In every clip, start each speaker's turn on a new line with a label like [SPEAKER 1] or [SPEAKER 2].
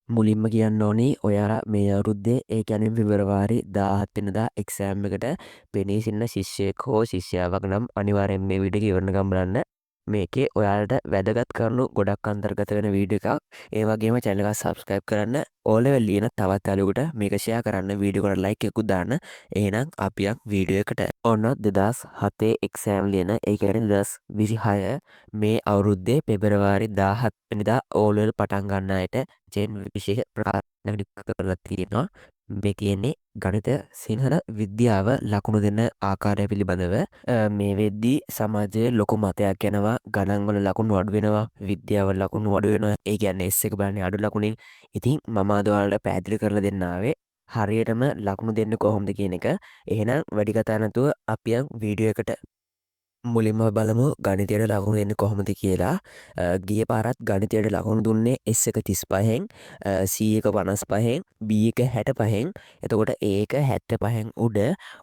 [SPEAKER 1] මුලින්ම කියන්න ඕනි ඔයාලා මේ අවුරුද්දේ ඒ කියන්නේ පෙබරවාරි 17 වෙනිදා එක්සෑම් එකට පෙනී සිටින ශිෂ්‍යයෙක් හෝ ශිෂ්‍යාවක් නම් අනිවාර්යෙන් මේ වීඩියෝ එක ඉවරනකම් බලන්න. මේකේ ඔයාලට වැදගත් කරුණු ගොඩක් අන්තර්ගත වෙන වීඩියෝ එකක්. ඒ වගේම channel එක subscribe කරන්න. O level ලියන තවත් යාළුවෙකුට මේක share කරන්න, වීඩියෝ එකට like එකකුත් දාන්න. එහෙනම් අපි යන් වීඩියෝ එකට. ඔන්න 2007 එක්සෑම් ලියන ඒ කියන්නේ 2026 මේ අවුරුද්දේ පෙබරවාරි 17 වෙනිදා O level පටන් ගන්න අයට ජෙන් විශේෂ ප්‍රකාශනයක් කරලා තියෙනවා. මේ තියෙන්නේ ගණිත සිංහල විද්‍යාව ලකුණු දෙන්න ආකාරය පිළිබඳව. මේ වෙද්දී සමාජයේ ලොකු මතයක් යනවා. ගණන්වල ලකුණු අඩු වෙනවා, විද්‍යාව ලකුණු අඩු වෙනවා. ඒ කියන්නේ S එක බලන්නේ අඩු ලකුණින්. ඉතින් මම අද ඔයාලට පැහැදිලි කරලා දෙන්න ආවේ හරියටම ලකුණු දෙන්න කොහොමද කියන එක. එහෙනම් වැඩි කතා නැතුව අපි යන් වීඩියෝ එකට. මුලින්ම බලමු ගණිතයට ලකුණු දෙන්න කොහොමද කියලා. ගිය පාරත් ගණිතයට ලකුණු දුන්නේ S එක 35න්, C එක 55න්, B එක 65න්. එතකොට A එක 75න් උඩ.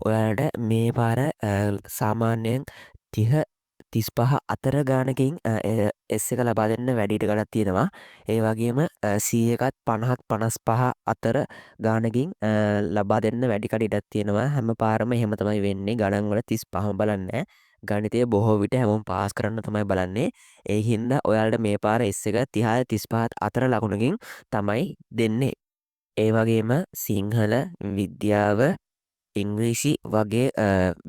[SPEAKER 1] ඔයාලට මේ පාර සාමාන්‍යයෙන් 30 35 අතර ගානකින් S එක ලබා දෙන්න වැඩිට ගණක් තියෙනවා. ඒ වගේම C එකත් 50 55 අතර ගානකින් ලබා දෙන්න වැඩි කඩ තියෙනවා. හැම පාරම එහෙම තමයි වෙන්නේ. ගණන් වල 35ම බලන්නේ. ගණිතය බොහෝ විට හැමෝම පාස් කරන්න තමයි බලන්නේ. ඒ හින්දා ඔයාලට මේ පාර S එක 30 35 අතර ලකුණකින් තමයි දෙන්නේ. ඒ වගේම සිංහල විද්‍යාව ඉංග්‍රීසි වගේ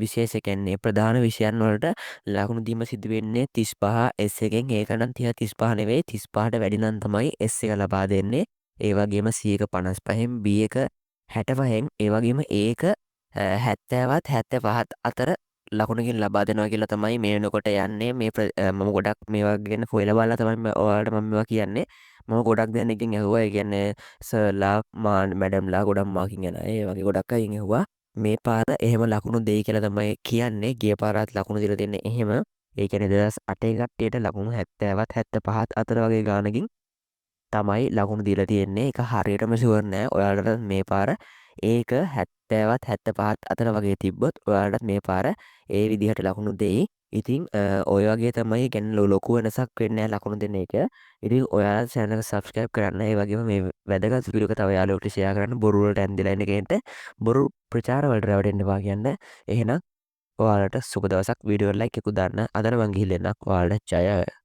[SPEAKER 1] විශේෂ කියන්නේ ප්‍රධාන විෂයන් වලට ලකුණු දීම සිදු වෙන්නේ 35 S එකෙන්. ඒක නම් 30 35 නෙවෙයි, 35ට වැඩි නම් තමයි S එක ලබා දෙන්නේ. ඒ වගේම C එක 55න්, B එක 65න්, ඒ වගේම A එක 70ත් 75ත් අතර ලකුණකින් ලබා දෙනවා කියලා තමයි මේ වෙනකොට යන්නේ. මම ගොඩක් මේවා ගැන හොයලා බලලා තමයි ඔයාලට මම මේවා කියන්නේ. මම ගොඩක් දෙනෙක්ගෙන් ඇහුවා. ඒ කියන්නේ සර්ලා මැඩම්ලා ගොඩක් මාකින් යන අය. ඒ වගේ ගොඩක් අයින් ඇහුවා. මේ පාර එහෙම ලකුණු දෙයි කියලා තමයි කියන්නේ. ගිය පාරත් ලකුණු දීලා දෙන්නේ එහෙම. ඒ කියන්නේ 2008 කට්ටියට ලකුණු 70ත් 75ත් අතර වගේ ගානකින් තමයි ලකුණු දීලා තියෙන්නේ. ඒක හරියටම ෂුවර් නෑ. ඔයාලට මේ පාර ඒක 70ත් 75ත් අතර වගේ තිබ්බොත් ඔයාලට මේ පාර ඒ විදිහට ලකුණු දෙයි. ඉතින් ඔය වගේ තමයි කියන්නේ ලොකු වෙනසක් වෙන්නේ නැහැ ලකුණු දෙන එක. ඉතින් ඔයාලා channel එක subscribe කරන්න. ඒ වගේම මේ වැදගත් වීඩියෝ එක තව යාළුවෙකුට share කරන්න. බොරු වලට ඇන්දිලා ඉන්න කෙනෙක්ට බොරු ප්‍රචාර වලට රැවටෙන්න එපා කියන්න. එහෙනම් ඔයාලට සුබ දවසක්. වීඩියෝ එක like එකකුත් දාන්න. අදට මං ගිහින් එන්නම්. ඔයාලට ජය.